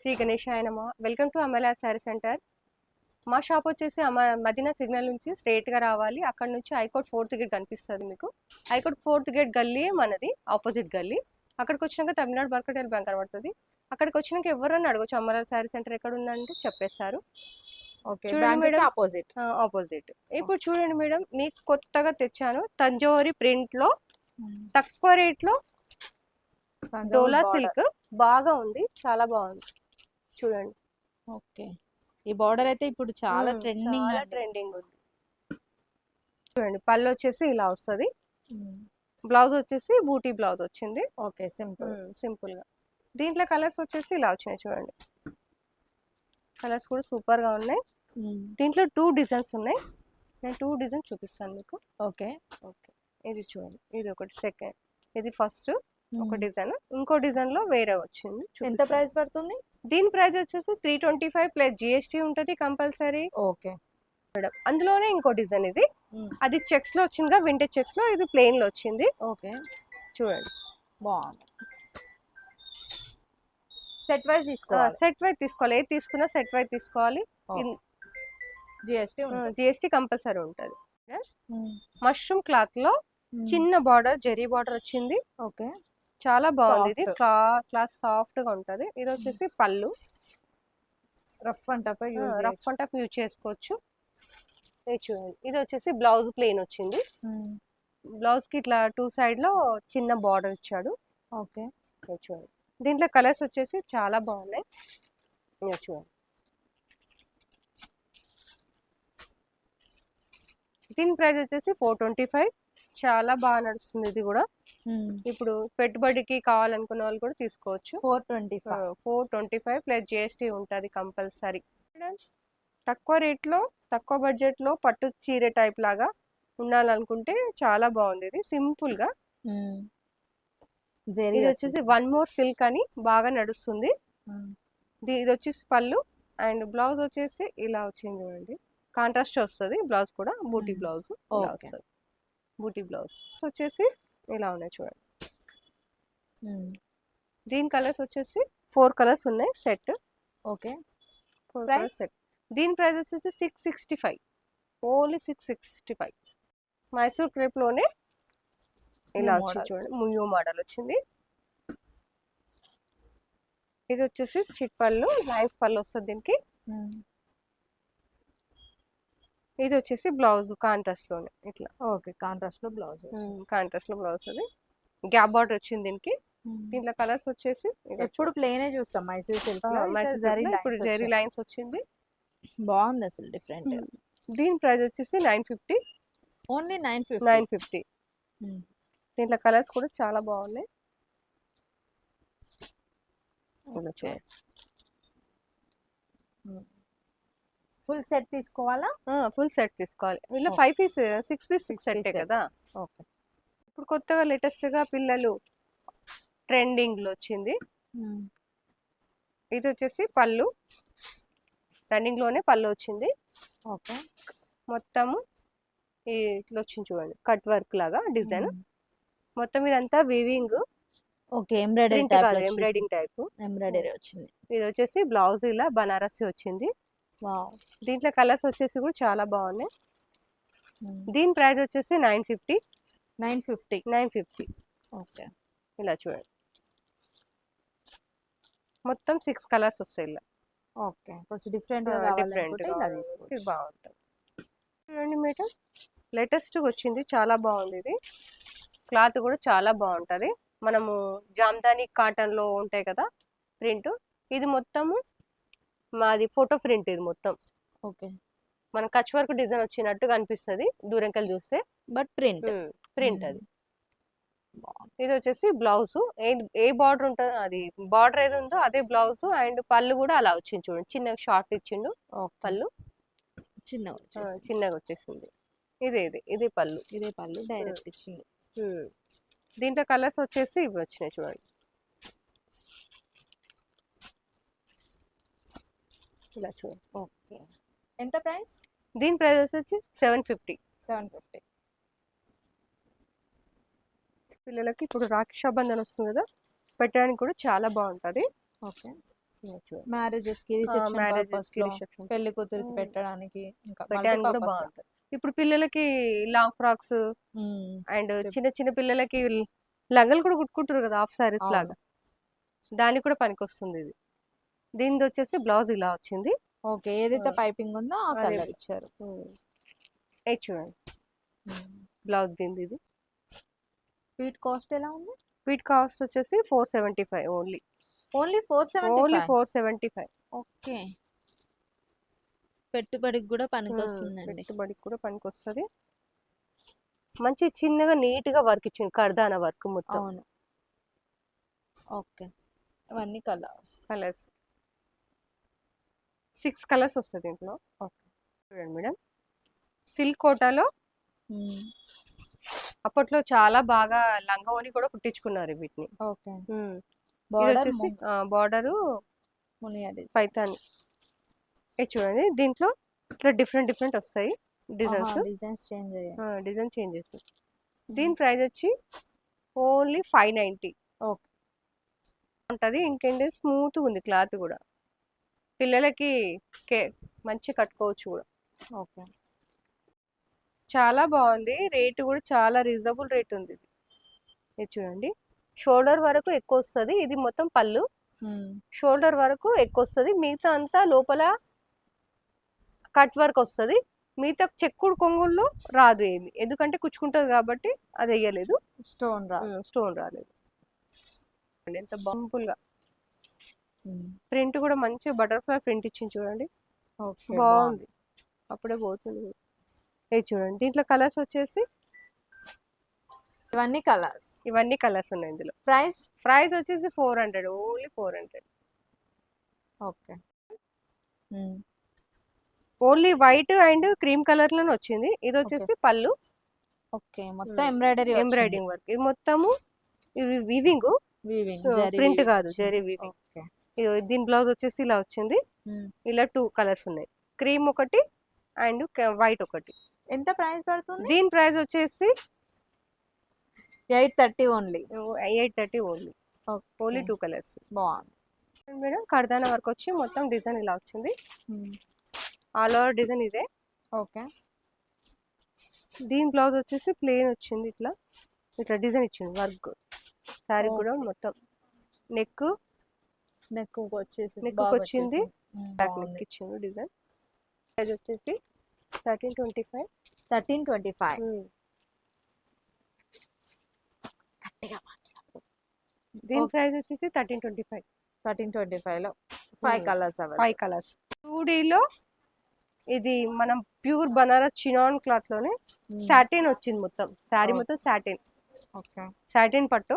శ్రీ గణేశాయ నమః. Welcome to Amala sari centre. మా షాప్ వచ్చేసి మదీనా సిగ్నల్ నుంచి స్ట్రైట్గా రావాలి. అక్కడ నుంచి హైకోర్ట్ 4th గేట్ కనిపిస్తుంది మీకు. హైకోర్ట్ 4th గేట్ గల్లీ మనది, ఆపోజిట్ గల్లీ. అక్కడికి వచ్చినాక తమిళనాడు మర్కంటైల్ బ్యాంక్ కనబడుతుంది. అక్కడికి వచ్చినాక ఎవరైనా అడగచ్చు అమలా శారీ సెంటర్ ఎక్కడ ఉందంటే చెప్పేస్తారు. చూడండి మేడం, ఆపోజిట్. ఇప్పుడు చూడండి మేడం, మీకు కొత్తగా తెచ్చాను తంజావూరి ప్రింట్ లో తక్కువ రేట్ లో డోలా సిల్క్. బాగా ఉంది, చాలా బాగుంది. చూడండి. ఓకే, ఈ బార్డర్ అయితే ఇప్పుడు చాలా ట్రెండింగ్ ఉంది. చూడండి, పళ్ళు వచ్చేసి ఇలా వస్తుంది. బ్లౌజ్ వచ్చేసి బూటీ బ్లౌజ్ వచ్చింది. ఓకే, సింపుల్ గా. దీంట్లో కలర్స్ వచ్చేసి ఇలా వచ్చినాయి. చూడండి, కలర్స్ కూడా సూపర్ గా ఉన్నాయి. దీంట్లో 2 డిజైన్స్ ఉన్నాయి. నేను 2 డిజైన్స్ చూపిస్తాను మీకు. ఓకే ఓకే, ఇది చూడండి, ఇది ఒకటి సెకండ్, ఇది ఫస్ట్ ఒక డిజైన్. ఇంకో డిజైన్ లో వేరే వచ్చింది. ఎంత ప్రైస్ పడుతుంది? దీని ప్రైస్ వచ్చేసి 325 ప్లస్ జిఎస్టీ ఉంటది కంపల్సరీ. ఓకే మేడం, అందులోనే ఇంకో డిజైన్ ఇది. అది చెక్స్ లో వచ్చిందిగా, వింటేజ్ చెక్స్ లో. ఇది ప్లెయిన్ లో వచ్చింది. ఓకే, చూడండి, బాగుంది. సెట్ వైజ్ తీసుకోవాలి. సెట్ వైజ్ తీసుకోవాలి. ఏది తీసుకున్నా సెట్ వైజ్ తీసుకోవాలి. జిఎస్టీ కంపల్సరీ ఉంటది. మష్రూమ్ క్లాత్ లో చిన్న బార్డర్, జరీ బార్డర్ వచ్చింది. ఓకే, చాలా బాగుంది. ఇది క్లాత్ సాఫ్ట్ గా ఉంటది. ఇది వచ్చేసి పళ్ళు. రఫ్ అండ్ టఫ్ యూజ్ చేసుకోవచ్చు. ఇది చూడండి, ఇది వచ్చేసి బ్లౌజ్ ప్లెయిన్ వచ్చింది. బ్లౌజ్ కి ఇట్లా 2 సైడ్ లో చిన్న బార్డర్ ఇచ్చాడు. ఓకే, చూడండి. దీంట్లో కలర్స్ వచ్చేసి చాలా బాగున్నాయి. చూడండి, దీని ప్రైస్ వచ్చేసి 425. చాలా బాగా నడుస్తుంది ఇది కూడా. ఇప్పుడు పెట్టుబడికి కావాలనుకున్న వాళ్ళు కూడా తీసుకోవచ్చు. 425 ప్లస్ జిఎస్టీ ఉంటుంది కంపల్సరీ. తక్కువ రేట్ లో, తక్కువ బడ్జెట్ లో పట్టు చీర టైప్ లాగా ఉండాలనుకుంటే చాలా బాగుంది. ఇది సింపుల్ గా. ఇది వచ్చేసి 1 మోర్ సిల్క్ అని బాగా నడుస్తుంది. ఇది వచ్చేసి పళ్ళు అండ్ బ్లౌజ్ వచ్చేసి ఇలా వచ్చింది. చూడండి, కాంట్రాస్ట్ వస్తుంది. బ్లౌజ్ కూడా బూటీ బ్లౌజ్. బూటీ బ్లౌజ్ వచ్చేసి ఇలా ఉన్నాయి. చూడండి, దీని కలర్స్ వచ్చేసి 4 కలర్స్ ఉన్నాయి సెట్. Okay, 4 colours set. దీని ప్రైస్ వచ్చేసి 665, ఓన్లీ 665. మైసూర్ క్రేప్ లోనే ఇలా వచ్చింది. చూడండి, ముయ్యో మోడల్ వచ్చింది. ఇది వచ్చేసి చిట్ పళ్ళు, లైన్స్ పళ్ళు వస్తుంది దీనికి. ఇది వచ్చేసి బ్లౌజ్ కాంట్రాస్ట్ లోనే ఇట్లా. ఓకే, కాంట్రాస్ట్ లో బ్లౌజ్. అది గ్యాప్ బార్డర్ వచ్చింది దీనికి. దీంట్లో కలర్స్ వచ్చేసి ఎప్పుడు ప్లెయిన్ చూస్తాం మైసూర్ సిల్క్ లో. ఇప్పుడు జరీ లైన్స్ వచ్చింది. బాగుంది అసలు, డిఫరెంట్. దీని ప్రైస్ వచ్చేసి 950, ఓన్లీ 950. దీంట్లో కలర్స్ కూడా చాలా బాగున్నాయి. ఫుల్ సెట్ తీసుకోవాలా? ఫుల్ సెట్ తీసుకోవాలి. వీళ్ళ 5 పీస్ 6 పీస్ 6 సెట్ కదా. ఓకే, ఇప్పుడు కొత్తగా లేటెస్ట్ గా పిల్లలు ట్రెండింగ్ లో వచ్చింది. ఇది వచ్చేసి పళ్ళు, రన్నింగ్ లోనే పళ్ళు వచ్చింది. ఓకే, మొత్తము ఇట్లా వచ్చింది. చూడండి, కట్ వర్క్ లాగా డిజైన్. మొత్తం ఇదంతా వీవింగ్. ఓకే, ఎంబ్రాయిడరింగ్ టైప్ వచ్చింది. ఇది వచ్చేసి బ్లౌజ్ ఇలా బనారసి వచ్చింది. దీంట్లో కలర్స్ వచ్చేసి కూడా చాలా బాగున్నాయి. దీని ప్రైస్ వచ్చేసి 950. ఓకే, ఇలా చూడండి, మొత్తం 6 కలర్స్ వస్తాయి ఇలా. ఓకే, కొంచెం డిఫరెంట్ బాగుంటుంది. చూడండి మేడం, లేటెస్ట్ వచ్చింది, చాలా బాగుంది. ఇది క్లాత్ కూడా చాలా బాగుంటది. మనము జామ్దాని కాటన్ లో ఉంటాయి కదా ప్రింట్, ఇది మొత్తము మాది ఫోటో ప్రింట్. ఇది మొత్తం ఓకే, మన కచ్ వర్క్ డిజైన్ వచ్చినట్టు కనిపిస్తుంది దూరంకెళ్ళి చూస్తే, బట్ ప్రింట్ అది. ఇది వచ్చేసి బ్లౌజ్. ఏ బార్డర్ ఉంటుందో అది బార్డర్ ఏది ఉందో అదే బ్లౌజ్. అండ్ పళ్ళు కూడా అలా వచ్చింది. చూడండి, చిన్న షార్ట్ ఇచ్చిండు. పళ్ళు చిన్నగా వచ్చేసింది. ఇదే పళ్ళు డైరెక్ట్ ఇచ్చిండు. దీంట్లో కలర్స్ వచ్చేసి ఇవి వచ్చినాయి. చూడండి, ఇలా చూడండి. ఓకే, ఎంత ప్రైస్? దీని ప్రైస్ వచ్చి 750. పిల్లలకి ఇప్పుడు రాక్షాబంధన్ వస్తుంది కదా, పెట్టడానికి కూడా చాలా బాగుంటుంది. ఓకే, మ్యారేజెస్ కి రిసెప్షన్ మ్యారేజెస్ పర్పస్ కి లో రిసెప్షన్ పెళ్లి కూతురికి పెట్టడానికి ఇంకా మల్టీ పెట్టడానికి కూడా పర్పస్ బాగుంటుంది. ఇప్పుడు పిల్లలకి లాంగ్ ఫ్రాక్స్ అండ్ చిన్న చిన్న పిల్లలకి లంగలు కూడా కుట్టుకుంటారు కదా, హాఫ్ సారీస్ అవును. లాగా, దానికి కూడా పనికొస్తుంది ఇది. దీనిది వచ్చేసి బ్లౌజ్ ఇలా వచ్చింది. ఓకే, ఏదైతే పైపింగ్ ఉందో ఆ అదే. కలర్ ఇచ్చారు. ఇది చూడండి బ్లౌజ్ దీనిది. ఇది వీటి కాస్ట్ ఎలా ఉంది? వీటి కాస్ట్ వచ్చేసి 475 ఓన్లీ. Only only 475. 475. ఓకే, పెట్టుబడికి కూడా పనికొస్తుందండి. పెట్టుబడికి కూడా పనికొస్తుంది. మంచి చిన్నగా నీట్ గా వర్క్ ఇచ్చింది, కర్దానా వర్క్ మొత్తం. అవును. ఓకే, ఇవన్నీ కలర్స్. 6 కలర్స్ వస్తుంది దీంట్లో. ఓకే చూడండి మేడం, సిల్క్ కోటాలో అప్పట్లో చాలా బాగా లంగావోని కూడా కుట్టించుకున్నారు వీటిని. ఓకే, ఇది వచ్చేసి బార్డరు పైతాని. ఇది చూడండి, దీంట్లో ఇట్లా డిఫరెంట్ డిఫరెంట్ వస్తాయి డిజైన్స్. డిజైన్ చేంజ్ చేస్తాయి. దీని ప్రైస్ వచ్చి ఓన్లీ 590. ఓకే ఉంటుంది. ఇంకేంటి స్మూత్ ఉంది క్లాత్ కూడా, పిల్లలకి మంచి కట్టుకోవచ్చు కూడా. ఓకే, చాలా బాగుంది. రేటు కూడా చాలా రీజనబుల్ రేట్ ఉంది. ఇది చూడండి, షోల్డర్ వరకు ఎక్కువ వస్తుంది. ఇది మొత్తం పళ్ళు, షోల్డర్ వరకు ఎక్కువ వస్తుంది. మిగతా అంతా లోపల కట్ వర్క్ వస్తుంది. మిగతా చెక్కుడు కొంగుల్లో రాదు ఏమి, ఎందుకంటే కుచ్చుకుంటుంది కాబట్టి అది వేయలేదు. స్టోన్ రాలేదు. ఎంత బంపుల్గా ప్రింట్ కూడా మంచి బటర్ఫ్లై ప్రింట్ ఇచ్చింది చూడండి, బాగుంది. అప్పుడే పోతుంది. ఇది చూడండి, దీంట్లో కలర్స్ వచ్చేసి ఇవన్నీ కలర్స్ ఉన్నాయి ఇందులో. ప్రైస్ వచ్చేసి 400, only 400. Okay, only white and cream colour లోనే వచ్చింది. ఇది వచ్చేసి పళ్ళు. ఓకే, మొత్తం ఎంబ్రాయిడింగ్ వర్క్. ఇది మొత్తము వీవింగ్, ప్రింట్ కాదు, జరీ వీవింగ్. దీని బ్లౌజ్ వచ్చేసి ఇలా వచ్చింది. ఇలా 2 కలర్స్ ఉన్నాయి, క్రీమ్ ఒకటి అండ్ వైట్ ఒకటి. ఎంత ప్రైస్ పడుతుంది? దీని ప్రైస్ వచ్చేసి 830 ఓన్లీ. 830 ఓన్లీ. Only 2 colours. బాగుంది మేడం. కర్దానా వర్క్ వచ్చి మొత్తం డిజైన్ ఇలా వచ్చింది. ఆల్ ఓవర్ డిజైన్ ఇదే. ఓకే, దీని బ్లౌజ్ వచ్చేసి ప్లెయిన్ వచ్చింది. ఇట్లా ఇట్లా డిజైన్ ఇచ్చింది వర్క్. శారీ కూడా మొత్తం నెక్ వచ్చింది, బ్యాక్ నెక్ ఇచ్చింది డిజైన్. ప్రైస్ వచ్చేసి 1325. 1325. దీని ప్రైస్ వచ్చేసి 1325. 1325 లో 5 కలర్స్. 5 కలర్స్. 2Dలో ఇది మనం ప్యూర్ బనారస్ చినాన్ క్లాత్ లోనే సాటిన్ వచ్చింది మొత్తం. శారీ మొత్తం సాటిన్. ఓకే, సాటిన్ పట్టు.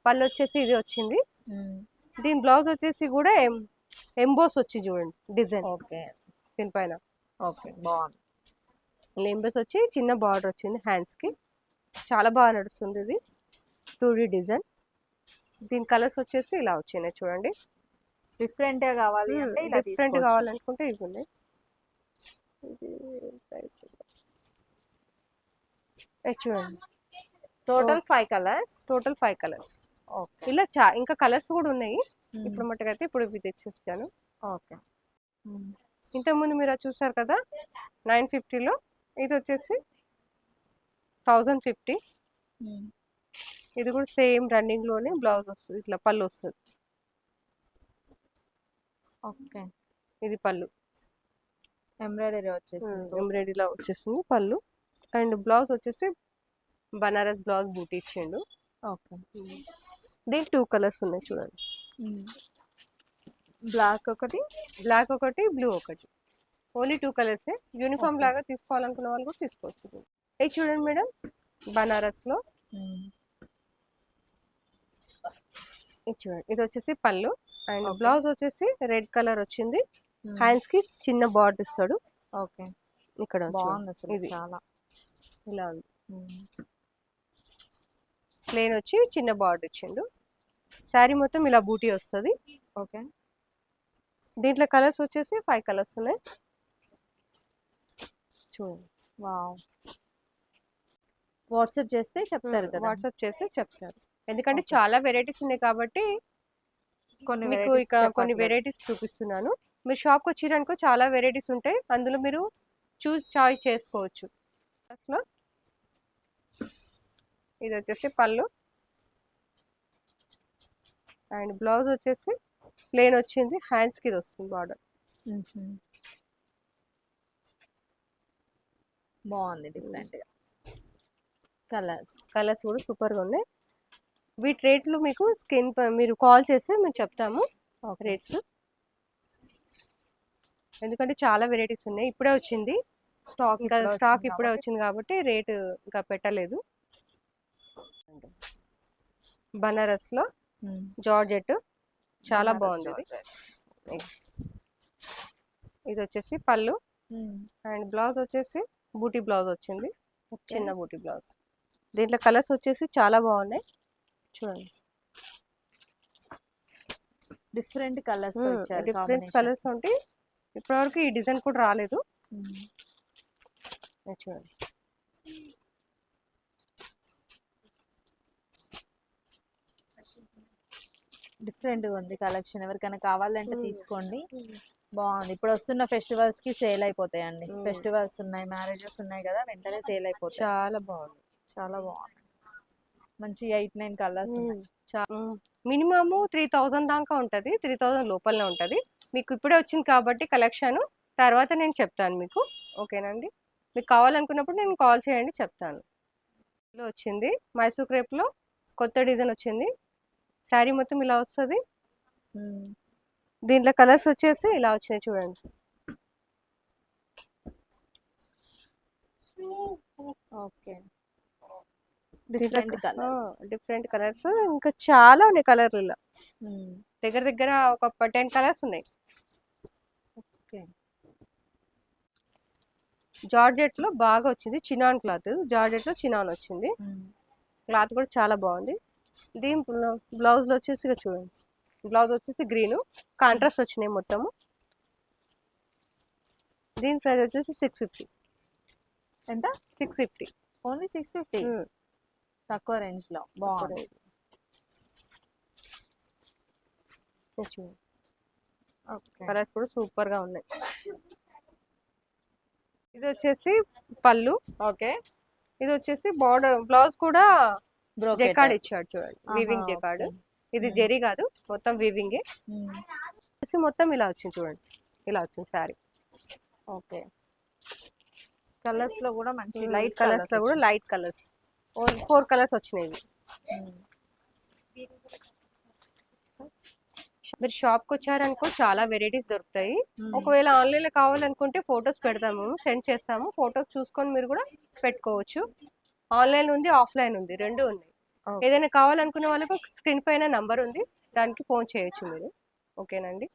పళ్ళు వచ్చేసి ఇది వచ్చింది. దీని బ్లౌజ్ వచ్చేసి కూడా ఎంబోస్ వచ్చింది చూడండి డిజైన్. ఓకే, దీనిపైన ఓకే బాగుంది. ఎంబోస్ వచ్చి చిన్న బార్డర్ వచ్చింది హ్యాండ్స్ కి. చాలా బాగా నడుస్తుంది ఇది 2D డిజైన్. దీని కలర్స్ వచ్చేసి ఇలా వచ్చినాయి చూడండి. డిఫరెంట్ గా కావాలి అంటే ఇలా డిఫరెంట్ కావాలనుకుంటే ఇవి ఉన్నాయి. చూడండి, టోటల్ 5 కలర్స్. ఇలా ఇంకా కలర్స్ కూడా ఉన్నాయి. ఇప్పుడు మట్టుకైతే ఇప్పుడు ఇవి తెచ్చిస్తాను. ఓకే, ఇంతకుముందు మీరు అది చూసారు కదా 950లో, ఇది వచ్చేసి 1050. ఇది కూడా సేమ్ రన్నింగ్ లోనే బ్లౌజ్ వస్తుంది, ఇట్లా పళ్ళు వస్తుంది. ఓకే, ఇది పళ్ళు ఎంబ్రాయిడరీలా వచ్చేసింది పళ్ళు. అండ్ బ్లౌజ్ వచ్చేసి బనారస్ బ్లౌజ్ బూటీ ఇచ్చిండు. ఓకే, దీనికి 2 కలర్స్ ఉన్నాయి చూడండి. బ్లాక్ ఒకటి బ్లూ ఒకటి. ఓన్లీ 2 కలర్సే. యూనిఫామ్ లాగా తీసుకోవాలనుకున్న వాళ్ళు కూడా తీసుకోవచ్చు. ఇది చూడండి మేడం, బనారస్ లో ఇది చూడండి. ఇది వచ్చేసి పళ్ళు అండ్ బ్లౌజ్ వచ్చేసి రెడ్ కలర్ వచ్చింది. హ్యాండ్స్ కి చిన్న బార్డర్ ఇస్తాడు. ఓకే, ఇక్కడ బాగుంది అసలు. ఇది చాలా ఇలా ఉంది. ప్లేన్ వచ్చి చిన్న బార్డర్ ఇచ్చిండు. శారీ మొత్తం ఇలా బూటీ వస్తుంది. ఓకే, దీంట్లో కలర్స్ వచ్చేసి 5 కలర్స్ ఉన్నాయి చూడండి. వావ్, వాట్సాప్ చేస్తే చెప్తారు కదా. వాట్సాప్ చేస్తే చెప్తారు, ఎందుకంటే చాలా వెరైటీస్ ఉన్నాయి కాబట్టి కొన్ని మీకు varieties ఇక కొన్ని చెప్పట్లేదు. వెరైటీస్ చూపిస్తున్నాను. మీరు షాప్‌కి వచ్చిరనుకో చాలా వెరైటీస్ ఉంటాయి. అందులో మీరు చాయిస్ చేసుకోవచ్చు. అసలు ఇది వచ్చేసి పళ్ళు అండ్ బ్లౌజ్ వచ్చేసి ప్లేన్ వచ్చింది. హ్యాండ్స్‌కి ఇది వస్తుంది బార్డర్. బాగుంది డిఫరెంట్ గా. కలర్స్ కూడా సూపర్‌గా ఉన్నాయి. వీటి రేట్లు మీకు మీరు కాల్ చేస్తే మేము చెప్తాము రేట్స్. ఎందుకంటే చాలా వెరైటీస్ ఉన్నాయి. ఇప్పుడే వచ్చింది స్టాక్ ఇప్పుడే వచ్చింది కాబట్టి రేటు ఇంకా పెట్టలేదు. బనారస్ లో జార్జెట్ చాలా బాగుంది ఇది వచ్చేసి పళ్ళు అండ్ బ్లౌజ్ వచ్చేసి బూటీ బ్లౌజ్ వచ్చింది. చిన్న బూటీ బ్లౌజ్. దీంట్లో కలర్స్ వచ్చేసి చాలా బాగున్నాయి చూడండి. డిఫరెంట్ కలర్స్ తో ఇచ్చారు. డిఫరెంట్ కలర్స్ ఉంటాయి. ఇప్పటివరకు ఈ డిజైన్ కూడా రాలేదు. చూడండి డిఫరెంట్ గా ఉంది కలెక్షన్. ఎవరికైనా కావాలంటే తీసుకోండి. బాగుంది. ఇప్పుడు వస్తున్న ఫెస్టివల్స్ కి సేల్ అయిపోతాయండి. ఫెస్టివల్స్ ఉన్నాయి, మ్యారేజెస్ ఉన్నాయి కదా, వెంటనే సేల్ అయిపోతాయి. చాలా బాగుంది. చాలా బాగుంది. మంచి 8-9 కలర్స్ ఉన్నాయి. మినిమమ్ 3000 దాకా ఉంటది. 3000 లోపలనే ఉంటది. మీకు ఇప్పుడే వచ్చింది కాబట్టి కలెక్షన్ తర్వాత నేను చెప్తాను మీకు. ఓకేనండి. మీకు కావాలనుకున్నప్పుడు నేను కాల్ చేయండి చెప్తాను. వచ్చింది మైసూర్ క్రేప్ లో కొత్త డిజైన్ వచ్చింది. శారీ మొత్తం ఇలా వస్తుంది. దీంట్లో కలర్స్ వచ్చేసి ఇలా వచ్చినాయి చూడండి. ఓకే. డిఫరెంట్ కలర్స్ ఇంకా చాలా ఉన్నాయి. కలర్లు దగ్గర దగ్గర ఒక 10 కలర్స్ ఉన్నాయి. జార్జెట్ లో బాగా వచ్చింది. Chinon cloth. జార్జెట్ లో చినాన్ వచ్చింది. క్లాత్ కూడా చాలా బాగుంది. దీని బ్లౌజ్ లో వచ్చేసి చూడండి. బ్లౌజ్ వచ్చేసి గ్రీన్ కాంట్రాస్ట్ వచ్చినాయి మొత్తము. దీని ప్రైస్ వచ్చేసి 650. ఎంత? 650. ఓన్లీ 650. తక్కువ రేంజ్ లో బాగుంది. కలర్స్ కూడా సూపర్ గా ఉన్నాయి. ఇది వచ్చేసి పళ్ళు. ఓకే. ఇది వచ్చేసి బార్డర్ బ్లౌజ్ కూడా జెకార్డ్ ఇచ్చాడు చూడండి. Weaving jacquard. ఇది జెరీ కాదు, మొత్తం వీవింగ్. మొత్తం ఇలా వచ్చింది చూడండి. ఇలా వచ్చింది సారీ. ఓకే. కలర్స్ లో కూడా మంచి లైట్ కలర్స్ లో కూడా లైట్ కలర్స్ 4 కలర్స్ వచ్చినాయి. మీరు షాప్ కి వచ్చారనుకో చాలా వెరైటీస్ దొరుకుతాయి. ఒకవేళ ఆన్లైన్ లో కావాలనుకుంటే ఫొటోస్ పెడతాము, సెండ్ చేస్తాము. ఫొటోస్ చూసుకొని మీరు కూడా పెట్టుకోవచ్చు. ఆన్లైన్ ఉంది, ఆఫ్లైన్ ఉంది, రెండు ఉన్నాయి. ఏదైనా కావాలనుకునే వాళ్ళకు స్క్రీన్ పైన నంబర్ ఉంది, దానికి ఫోన్ చేయొచ్చు మీరు. ఓకేనండి.